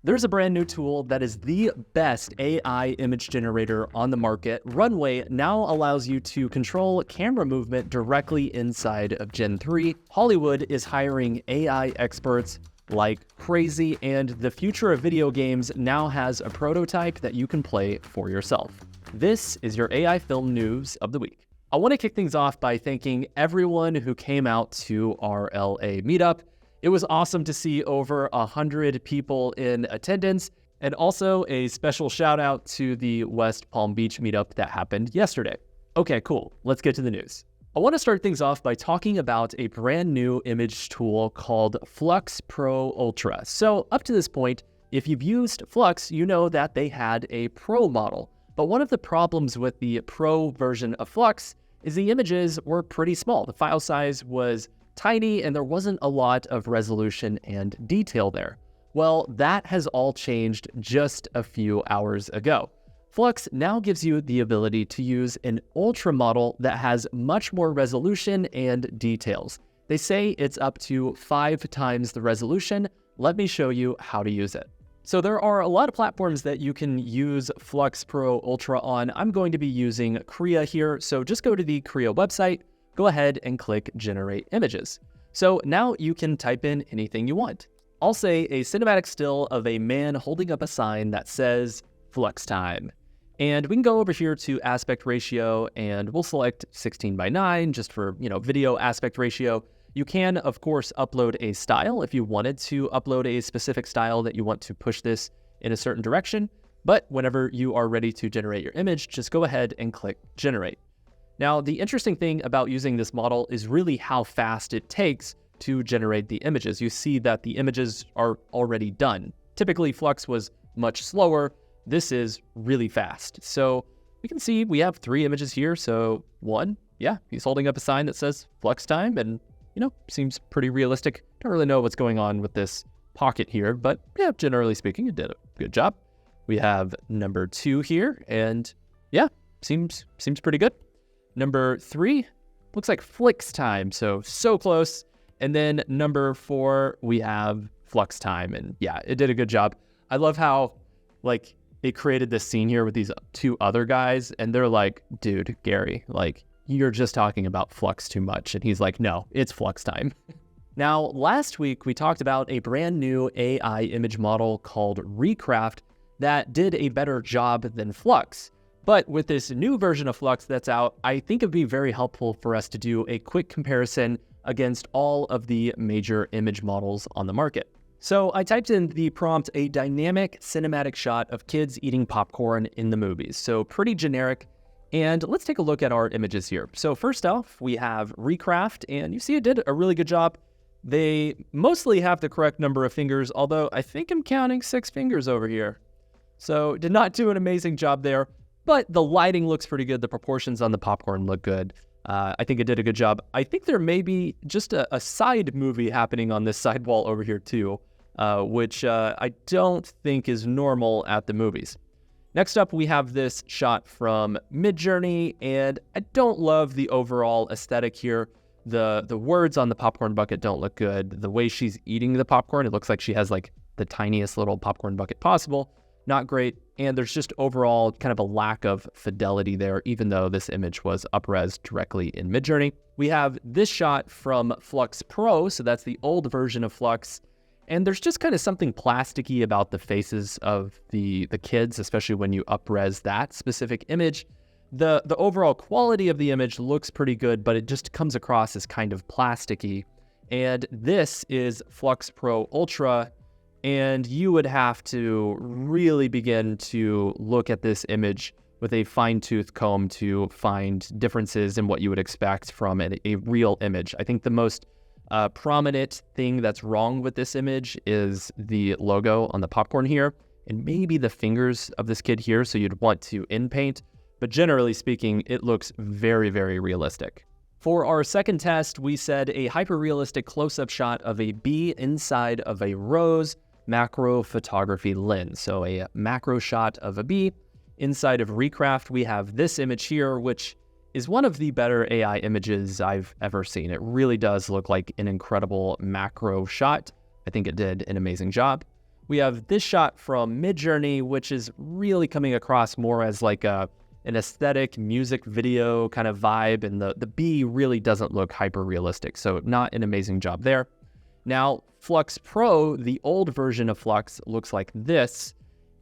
There's a brand new tool that is the best AI image generator on the market. Runway now allows you to control camera movement directly inside of Gen 3. Hollywood is hiring AI experts like crazy, and the future of video games now has a prototype that you can play for yourself. This is your AI film news of the week. I want to kick things off by thanking everyone who came out to our LA meetup. It was awesome to see over 100 people in attendance, and also a special shout out to the West Palm Beach meetup that happened yesterday. Okay, cool. Let's get to the news. I want to start things off by talking about a brand new image tool called Flux Pro Ultra. So up to this point, if you've used Flux, you know that they had a Pro model. But one of the problems with the Pro version of Flux is the images were pretty small. The file size was tiny, and there wasn't a lot of resolution and detail there. Well, that has all changed just a few hours ago. Flux now gives you the ability to use an Ultra model that has much more resolution and details. They say it's up to 5 times the resolution. Let me show you how to use it. So there are a lot of platforms that you can use Flux Pro Ultra on. I'm going to be using Krea here, so just go to the Krea website, go ahead and click Generate Images. So now you can type in anything you want. I'll say a cinematic still of a man holding up a sign that says Flux Time. And we can go over here to aspect ratio, and we'll select 16:9 just for, video aspect ratio. You can, of course, upload a style if you wanted to upload a specific style that you want to push this in a certain direction. But whenever you are ready to generate your image, just go ahead and click Generate. Now, the interesting thing about using this model is really how fast it takes to generate the images. You see that the images are already done. Typically, Flux was much slower. This is really fast. So we can see we have 3 images here. So one, yeah, he's holding up a sign that says Flux Time, and seems pretty realistic. Don't really know what's going on with this pocket here, but yeah, generally speaking, it did a good job. We have number 2 here, and yeah, seems pretty good. Number 3 looks like Flix Time, so close. And then number 4, we have Flux Time, and yeah, it did a good job. I love how it created this scene here with these 2 other guys, and they're like, dude, Gary, you're just talking about Flux too much. And he's like, no, it's Flux Time. Now, last week, we talked about a brand new AI image model called Recraft that did a better job than Flux. But with this new version of Flux that's out, I think it'd be very helpful for us to do a quick comparison against all of the major image models on the market. So I typed in the prompt, a dynamic cinematic shot of kids eating popcorn in the movies. So pretty generic. And let's take a look at our images here. So first off, we have Recraft, and you see it did a really good job. They mostly have the correct number of fingers, although I think I'm counting 6 fingers over here. So did not do an amazing job there, but the lighting looks pretty good. The proportions on the popcorn look good. I think it did a good job. I think there may be just a side movie happening on this side wall over here too, which I don't think is normal at the movies. Next up, we have this shot from Midjourney, and I don't love the overall aesthetic here. The words on the popcorn bucket don't look good. The way she's eating the popcorn, it looks like she has the tiniest little popcorn bucket possible. Not great. And there's just overall kind of a lack of fidelity there, even though this image was up-res directly in Midjourney. We have this shot from Flux Pro, so that's the old version of Flux. And there's just kind of something plasticky about the faces of the kids, especially when you up-res that specific image. The overall quality of the image looks pretty good, but it just comes across as kind of plasticky. And this is Flux Pro Ultra, and you would have to really begin to look at this image with a fine-tooth comb to find differences in what you would expect from a real image. I think the most prominent thing that's wrong with this image is the logo on the popcorn here, and maybe the fingers of this kid here, so you'd want to in-paint. But generally speaking, it looks very, very realistic. For our second test, we said a hyper-realistic close-up shot of a bee inside of a rose macro photography lens. So a macro shot of a bee. Inside of Recraft, we have this image here, which is one of the better AI images I've ever seen. It really does look like an incredible macro shot. I think it did an amazing job. We have this shot from Midjourney, which is really coming across more as like an aesthetic music video kind of vibe, and the bee really doesn't look hyper realistic, so not an amazing job there. Now, Flux Pro, the old version of Flux, looks like this,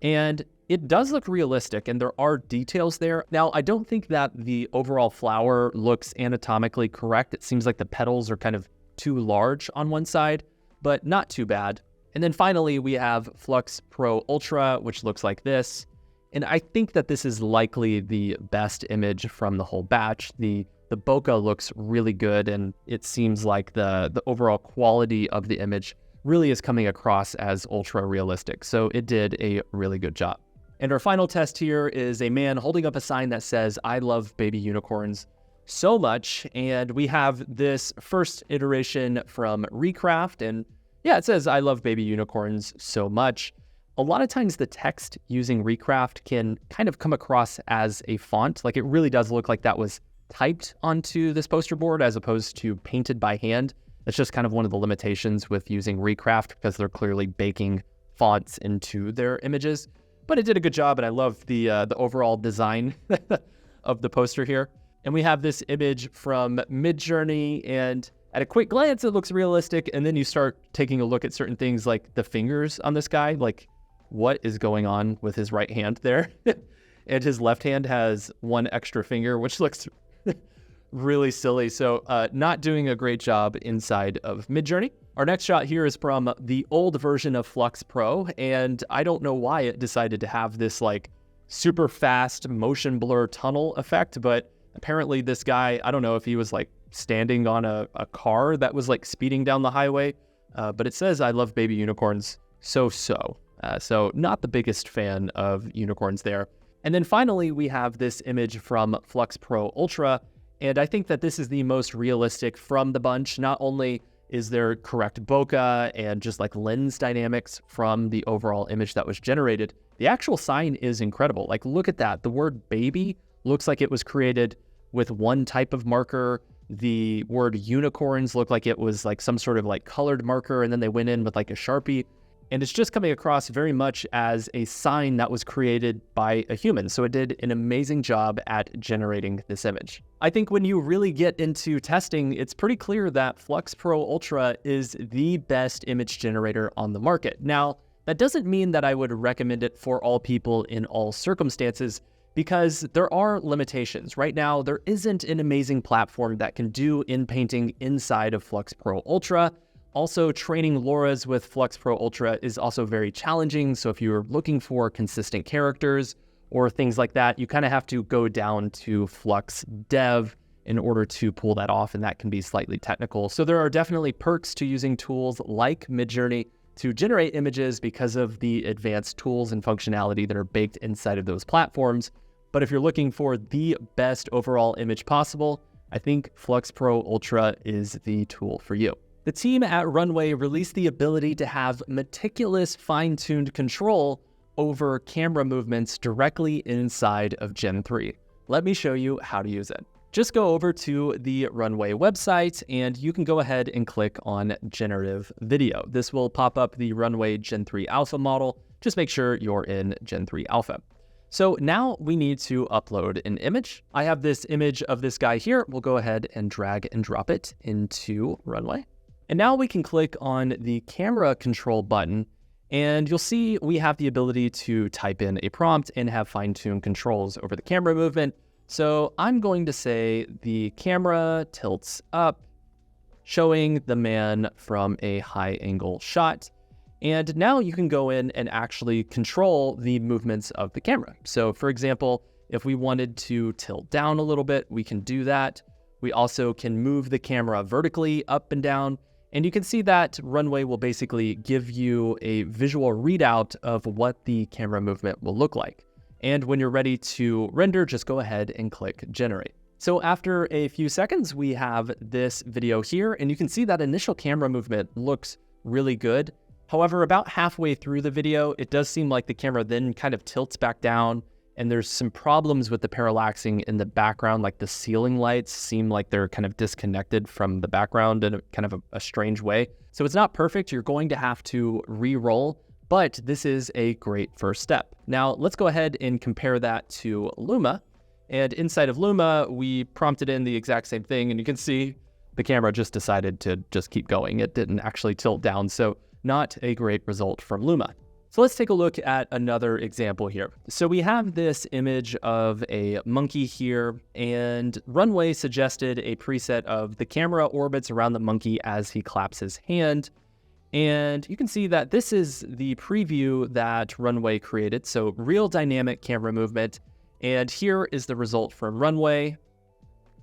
and it does look realistic, and there are details there. Now, I don't think that the overall flower looks anatomically correct. It seems like the petals are kind of too large on one side, but not too bad. And then finally, we have Flux Pro Ultra, which looks like this. And I think that this is likely the best image from the whole batch. The bokeh looks really good, and it seems like the overall quality of the image really is coming across as ultra realistic. So it did a really good job. And our final test here is a man holding up a sign that says, "I love baby unicorns so much." And we have this first iteration from Recraft, and yeah, it says, "I love baby unicorns so much." A lot of times the text using Recraft can kind of come across as a font. Like, it really does look like that was typed onto this poster board as opposed to painted by hand. That's just kind of one of the limitations with using Recraft, because they're clearly baking fonts into their images. But it did a good job, and I love the overall design of the poster here. And we have this image from Midjourney, and at a quick glance, it looks realistic. And then you start taking a look at certain things like the fingers on this guy. Like, what is going on with his right hand there? And his left hand has one extra finger, which looks really silly. So not doing a great job inside of Midjourney. Our next shot here is from the old version of Flux Pro, and I don't know why it decided to have this like super fast motion blur tunnel effect, but apparently this guy, I don't know if he was like standing on a car that was like speeding down the highway, but it says, "I love baby unicorns so not the biggest fan of unicorns there. And then finally, we have this image from Flux Pro Ultra, and I think that this is the most realistic from the bunch. Not only is there correct bokeh and just like lens dynamics from the overall image that was generated, the actual sign is incredible. Like, look at that. The word baby looks like it was created with one type of marker. The word unicorns look like it was like some sort of like colored marker, and then they went in with like a Sharpie. And it's just coming across very much as a sign that was created by a human. So it did an amazing job at generating this image. I think when you really get into testing, it's pretty clear that Flux Pro Ultra is the best image generator on the market. Now, that doesn't mean that I would recommend it for all people in all circumstances, because there are limitations. Right now, there isn't an amazing platform that can do in-painting inside of Flux Pro Ultra. Also, training LoRa's with Flux Pro Ultra is also very challenging. So if you're looking for consistent characters or things like that, you kind of have to go down to Flux Dev in order to pull that off, and that can be slightly technical. So there are definitely perks to using tools like Midjourney to generate images because of the advanced tools and functionality that are baked inside of those platforms. But if you're looking for the best overall image possible, I think Flux Pro Ultra is the tool for you. The team at Runway released the ability to have meticulous, fine-tuned control over camera movements directly inside of Gen 3. Let me show you how to use it. Just go over to the Runway website, and you can go ahead and click on Generative Video. This will pop up the Runway Gen 3 Alpha model. Just make sure you're in Gen 3 Alpha. So now we need to upload an image. I have this image of this guy here. We'll go ahead and drag and drop it into Runway. And now we can click on the camera control button, and you'll see we have the ability to type in a prompt and have fine-tuned controls over the camera movement. So I'm going to say the camera tilts up, showing the man from a high angle shot. And now you can go in and actually control the movements of the camera. So for example, if we wanted to tilt down a little bit, we can do that. We also can move the camera vertically up and down. And you can see that Runway will basically give you a visual readout of what the camera movement will look like. And when you're ready to render, just go ahead and click Generate. So after a few seconds, we have this video here, and you can see that initial camera movement looks really good. However, about halfway through the video, it does seem like the camera then kind of tilts back down, and there's some problems with the parallaxing in the background, like the ceiling lights seem like they're kind of disconnected from the background in a kind of a strange way. So it's not perfect. You're going to have to re-roll, but this is a great first step. Now, let's go ahead and compare that to Luma. And inside of Luma, we prompted in the exact same thing, and you can see the camera just decided to just keep going. It didn't actually tilt down, so not a great result from Luma. So let's take a look at another example here. So we have this image of a monkey here, and Runway suggested a preset of the camera orbits around the monkey as he claps his hand. And you can see that this is the preview that Runway created, so real dynamic camera movement. And here is the result from Runway.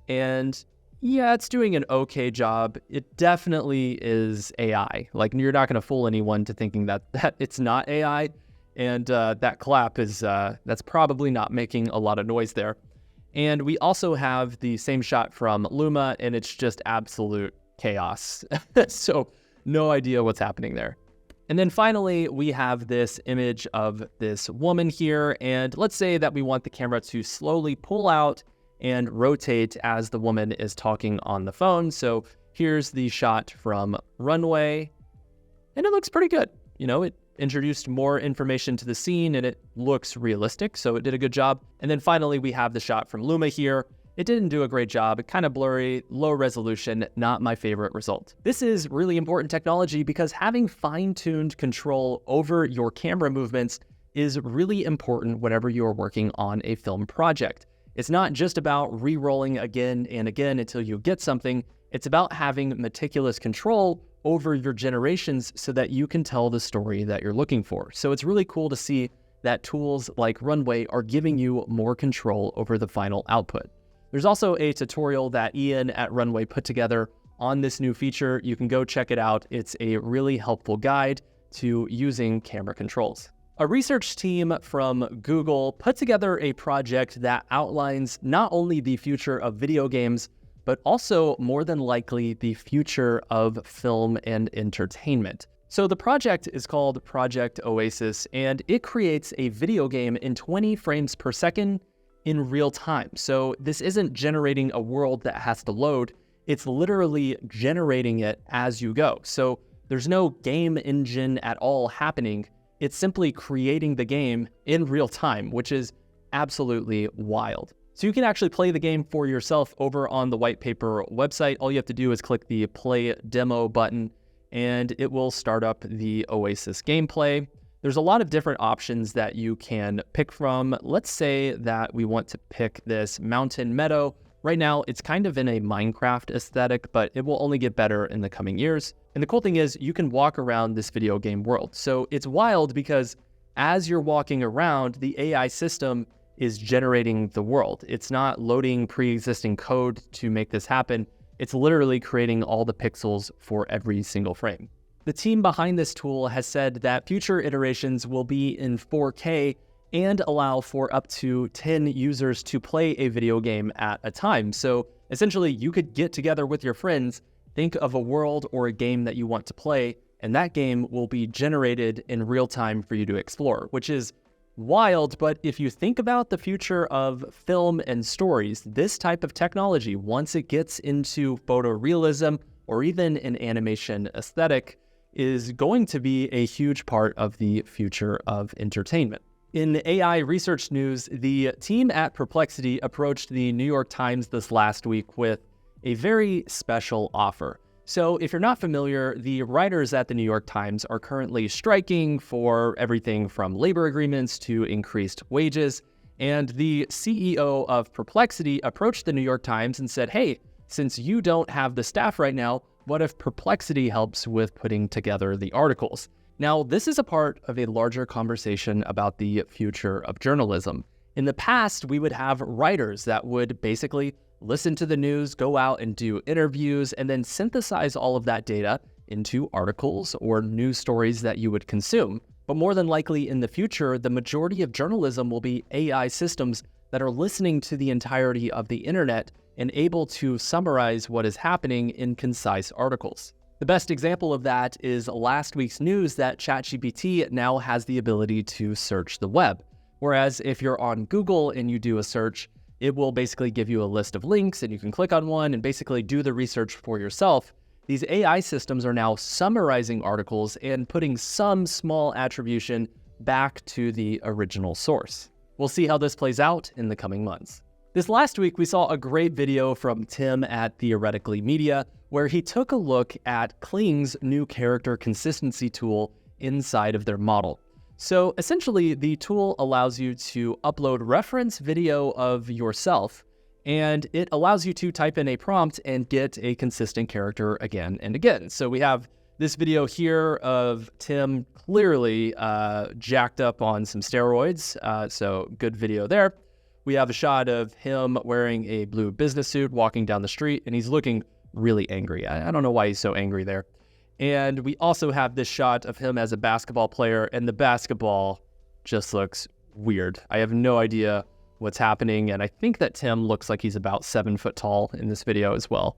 And yeah, it's doing an okay job. It definitely is AI. Like, you're not going to fool anyone to thinking that it's not AI. And that clap is, that's probably not making a lot of noise there. And we also have the same shot from Luma, and it's just absolute chaos. So no idea what's happening there. And then finally, we have this image of this woman here. And let's say that we want the camera to slowly pull out and rotate as the woman is talking on the phone. So here's the shot from Runway, and it looks pretty good. You know, it introduced more information to the scene and it looks realistic, so it did a good job. And then finally, we have the shot from Luma here. It didn't do a great job, kind of blurry, low resolution, not my favorite result. This is really important technology because having fine-tuned control over your camera movements is really important whenever you're working on a film project. It's not just about re-rolling again and again until you get something. It's about having meticulous control over your generations so that you can tell the story that you're looking for. So it's really cool to see that tools like Runway are giving you more control over the final output. There's also a tutorial that Ian at Runway put together on this new feature. You can go check it out. It's a really helpful guide to using camera controls. A research team from Google put together a project that outlines not only the future of video games, but also more than likely the future of film and entertainment. So the project is called Project Oasis, and it creates a video game in 20 frames per second in real time. So this isn't generating a world that has to load, it's literally generating it as you go. So there's no game engine at all happening. It's simply creating the game in real time, which is absolutely wild. So you can actually play the game for yourself over on the white paper website. All you have to do is click the play demo button and it will start up the Oasis gameplay. There's a lot of different options that you can pick from. Let's say that we want to pick this mountain meadow. Right now, it's kind of in a Minecraft aesthetic, but it will only get better in the coming years. And the cool thing is you can walk around this video game world. So it's wild because as you're walking around, the AI system is generating the world. It's not loading pre-existing code to make this happen. It's literally creating all the pixels for every single frame. The team behind this tool has said that future iterations will be in 4K and allow for up to 10 users to play a video game at a time. So essentially, you could get together with your friends, think of a world or a game that you want to play, and that game will be generated in real time for you to explore, which is wild. But if you think about the future of film and stories, this type of technology, once it gets into photorealism or even an animation aesthetic, is going to be a huge part of the future of entertainment. In AI research news, the team at Perplexity approached the New York Times this last week with a very special offer. So if you're not familiar, the writers at the New York Times are currently striking for everything from labor agreements to increased wages. And the CEO of Perplexity approached the New York Times and said, hey, since you don't have the staff right now, what if Perplexity helps with putting together the articles? Now, this is a part of a larger conversation about the future of journalism. In the past, we would have writers that would basically listen to the news, go out and do interviews, and then synthesize all of that data into articles or news stories that you would consume. But more than likely in the future, the majority of journalism will be AI systems that are listening to the entirety of the internet and able to summarize what is happening in concise articles. The best example of that is last week's news that ChatGPT now has the ability to search the web. Whereas if you're on Google and you do a search, it will basically give you a list of links and you can click on one and basically do the research for yourself. these AI systems are now summarizing articles and putting some small attribution back to the original source. We'll see how this plays out in the coming months. This last week, we saw a great video from Tim at Theoretically Media, where he took a look at Kling's new character consistency tool inside of their model. So essentially, the tool allows you to upload reference video of yourself, and it allows you to type in a prompt and get a consistent character again and again. So we have this video here of Tim clearly jacked up on some steroids, so good video there. We have a shot of him wearing a blue business suit walking down the street, and he's looking really angry. I don't know why he's so angry there. And we also have this shot of him as a basketball player, and the basketball just looks weird. I have no idea what's happening, and I think that Tim looks like he's about 7 foot tall in this video as well,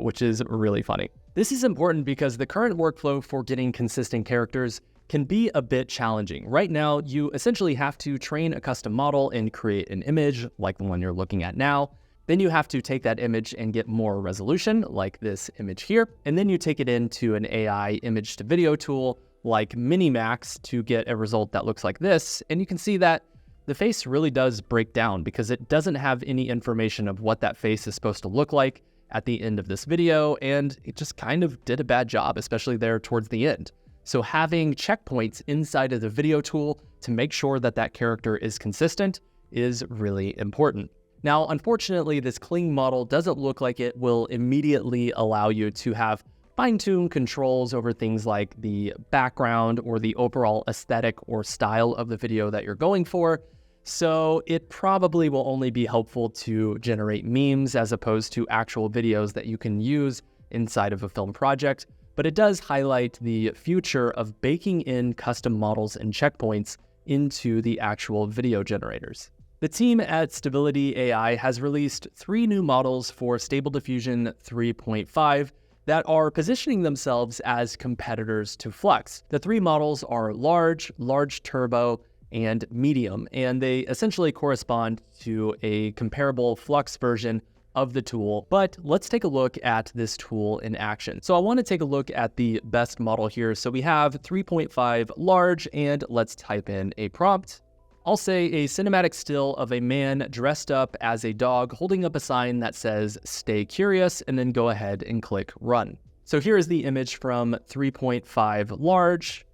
which is really funny. This is important because the current workflow for getting consistent characters can be a bit challenging. Right now, you essentially have to train a custom model and create an image like the one you're looking at now. Then you have to take that image and get more resolution, like this image here. And then you take it into an AI image to video tool like Minimax to get a result that looks like this. And you can see that the face really does break down because it doesn't have any information of what that face is supposed to look like at the end of this video. And it just kind of did a bad job, especially there towards the end. So having checkpoints inside of the video tool to make sure that that character is consistent is really important. Now, unfortunately, this Kling model doesn't look like it will immediately allow you to have fine-tuned controls over things like the background or the overall aesthetic or style of the video that you're going for. So it probably will only be helpful to generate memes as opposed to actual videos that you can use inside of a film project. But it does highlight the future of baking in custom models and checkpoints into the actual video generators. The team at Stability AI has released 3 new models for Stable Diffusion 3.5 that are positioning themselves as competitors to Flux. The 3 models are large, large turbo, and medium, and they essentially correspond to a comparable Flux version of the tool. But let's take a look at this tool in action. So I want to take a look at the best model here. So we have 3.5 large, and let's type in a prompt. I'll say a cinematic still of a man dressed up as a dog holding up a sign that says "Stay curious," and then go ahead and click run. So here is the image from 3.5 large.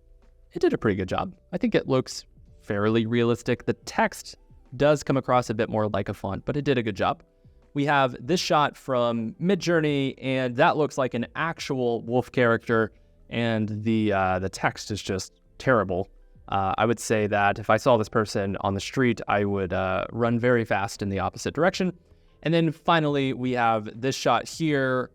It did a pretty good job. I think it looks fairly realistic. The text does come across a bit more like a font, but it did a good job. We have this shot from Midjourney, and that looks like an actual wolf character, and the text is just terrible. I would say that if I saw this person on the street, I would run very fast in the opposite direction. And then finally, we have this shot here,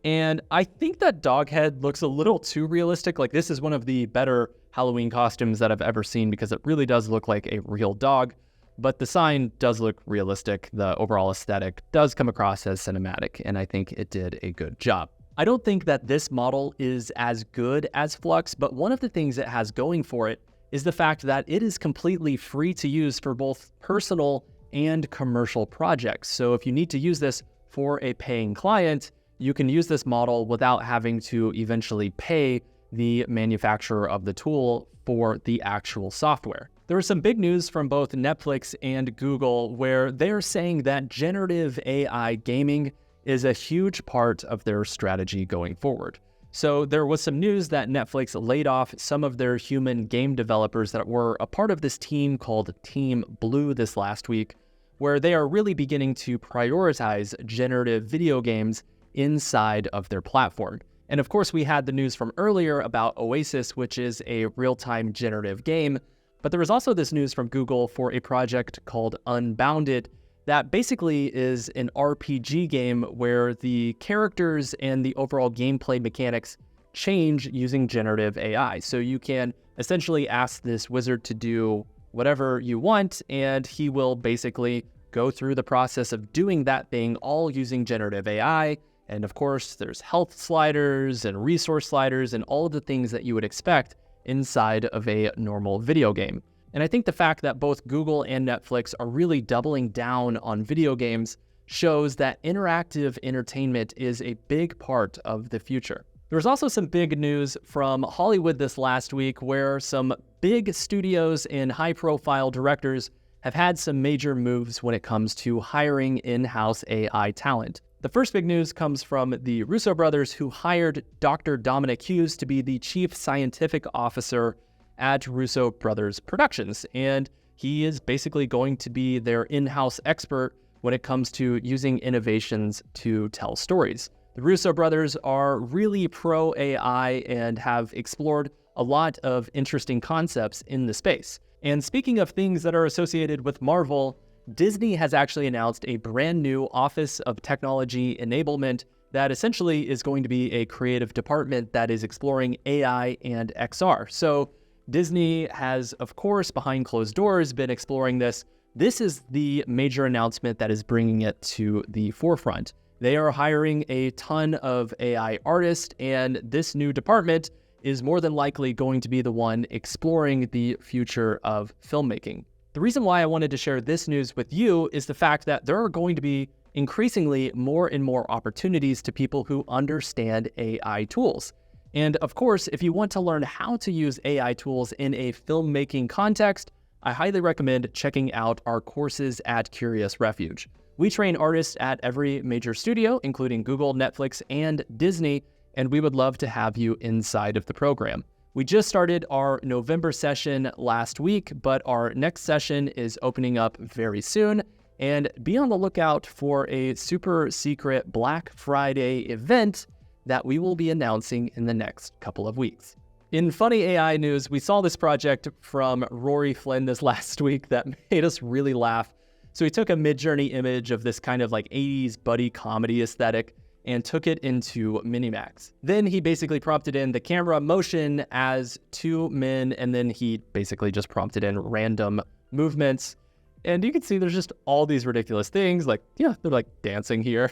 and I think that dog head looks a little too realistic. Like, this is one of the better Halloween costumes that I've ever seen because it really does look like a real dog. But the sign does look realistic. The overall aesthetic does come across as cinematic, and I think it did a good job. I don't think that this model is as good as Flux, but one of the things it has going for it is the fact that it is completely free to use for both personal and commercial projects. So if you need to use this for a paying client, you can use this model without having to eventually pay the manufacturer of the tool for the actual software. There was some big news from both Netflix and Google where they're saying that generative AI gaming is a huge part of their strategy going forward. So there was some news that Netflix laid off some of their human game developers that were a part of this team called Team Blue this last week, where they are really beginning to prioritize generative video games inside of their platform. And of course, we had the news from earlier about Oasis, which is a real-time generative game. But there was also this news from Google for a project called Unbounded that basically is an RPG game where the characters and the overall gameplay mechanics change using generative AI. So you can essentially ask this wizard to do whatever you want, and he will basically go through the process of doing that thing all using generative AI. And of course, there's health sliders and resource sliders and all of the things that you would expect inside of a normal video game. And I think the fact that both Google and Netflix are really doubling down on video games shows that interactive entertainment is a big part of the future. There was also some big news from Hollywood this last week where some big studios and high-profile directors have had some major moves when it comes to hiring in-house AI talent. The first big news comes from the Russo brothers, who hired Dr. Dominic Hughes to be the chief scientific officer at Russo Brothers Productions, and he is basically going to be their in-house expert when it comes to using innovations to tell stories. The Russo brothers are really pro AI and have explored a lot of interesting concepts in the space. And speaking of things that are associated with Marvel, Disney has actually announced a brand new Office of Technology Enablement that essentially is going to be a creative department that is exploring AI and XR. So Disney has, of course, behind closed doors, been exploring this. This is the major announcement that is bringing it to the forefront. They are hiring a ton of AI artists, and this new department is more than likely going to be the one exploring the future of filmmaking. The reason why I wanted to share this news with you is the fact that there are going to be increasingly more and more opportunities to people who understand AI tools. And of course, if you want to learn how to use AI tools in a filmmaking context, I highly recommend checking out our courses at Curious Refuge. We train artists at every major studio, including Google, Netflix, and Disney, and we would love to have you inside of the program. We just started our November session last week, but our next session is opening up very soon, and be on the lookout for a super secret Black Friday event that we will be announcing in the next couple of weeks. In funny AI news, we saw this project from Rory Flinns this last week that made us really laugh. So he took a Midjourney image of this kind of like 80s buddy comedy aesthetic and took it into Minimax. Then he basically prompted in the camera motion as two men, and then he basically just prompted in random movements. And you can see there's just all these ridiculous things, like, yeah, they're like dancing here.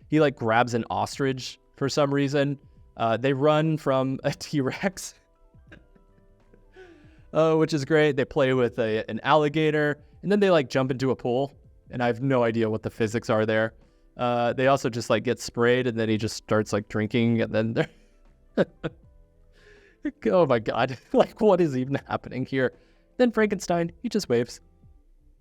He like grabs an ostrich for some reason. They run from a T-Rex, which is great. They play with an alligator, and then they like jump into a pool, and I have no idea what the physics are there. They also just like get sprayed, and then he just starts like drinking, and then they're oh my God, like what is even happening here? Then Frankenstein, he just waves.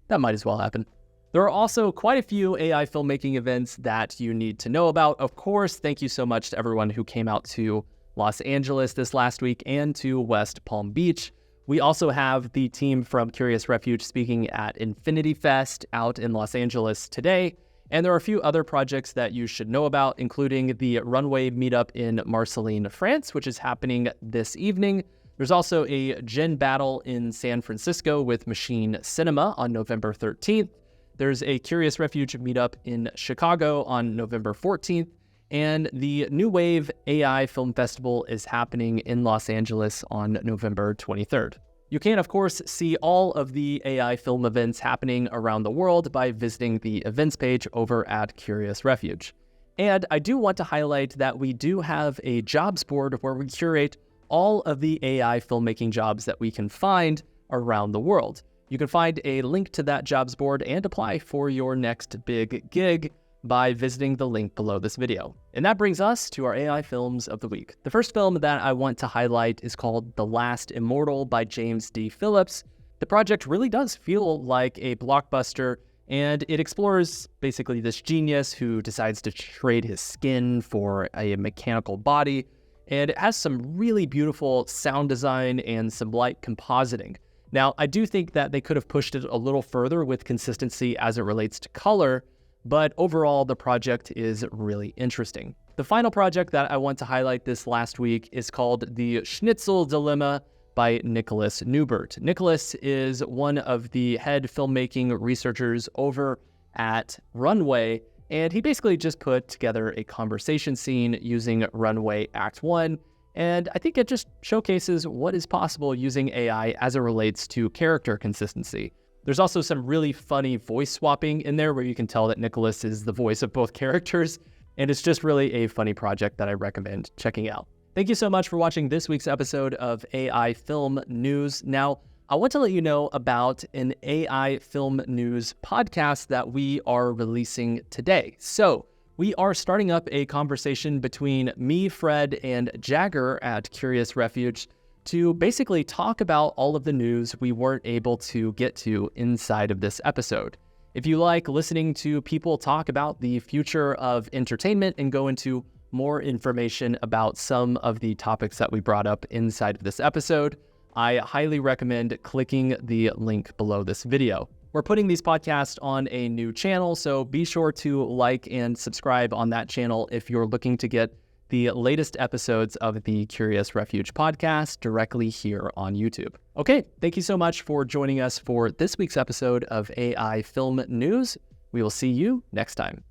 That might as well happen. There are also quite a few AI filmmaking events that you need to know about. Of course, thank you so much to everyone who came out to Los Angeles this last week and to West Palm Beach. We also have the team from Curious Refuge speaking at Infinity Fest out in Los Angeles today. And there are a few other projects that you should know about, including the Runway meetup in Marseille, France, which is happening this evening. There's also a Gen Battle in San Francisco with Machine Cinema on November 13th. There's a Curious Refuge meetup in Chicago on November 14th. And the New Wave AI Film Festival is happening in Los Angeles on November 23rd. You can, of course, see all of the AI film events happening around the world by visiting the events page over at Curious Refuge. And I do want to highlight that we do have a jobs board where we curate all of the AI filmmaking jobs that we can find around the world. You can find a link to that jobs board and apply for your next big gig by visiting the link below this video. And that brings us to our AI films of the week. The first film that I want to highlight is called The Last Immortal by James D. Phillips. The project really does feel like a blockbuster, and it explores basically this genius who decides to trade his skin for a mechanical body, and it has some really beautiful sound design and some light compositing. Now, I do think that they could have pushed it a little further with consistency as it relates to color, but overall, the project is really interesting. The final project that I want to highlight this last week is called The Schniitzel Dilemma by Nicholas Newbert. Nicholas is one of the head filmmaking researchers over at Runway, and he basically just put together a conversation scene using Runway Act 1, and I think it just showcases what is possible using AI as it relates to character consistency. There's also some really funny voice swapping in there where you can tell that Nicholas is the voice of both characters, and it's just really a funny project that I recommend checking out. Thank you so much for watching this week's episode of AI Film News. Now, I want to let you know about an AI Film News podcast that we are releasing today. So, We are starting up a conversation between me, Fred, and Jagger at Curious Refuge to basically talk about all of the news we weren't able to get to inside of this episode. If you like listening to people talk about the future of entertainment and go into more information about some of the topics that we brought up inside of this episode, I highly recommend clicking the link below this video. We're putting these podcasts on a new channel, so be sure to like and subscribe on that channel if you're looking to get the latest episodes of the Curious Refuge podcast directly here on YouTube. Okay, thank you so much for joining us for this week's episode of AI Film News. We will see you next time.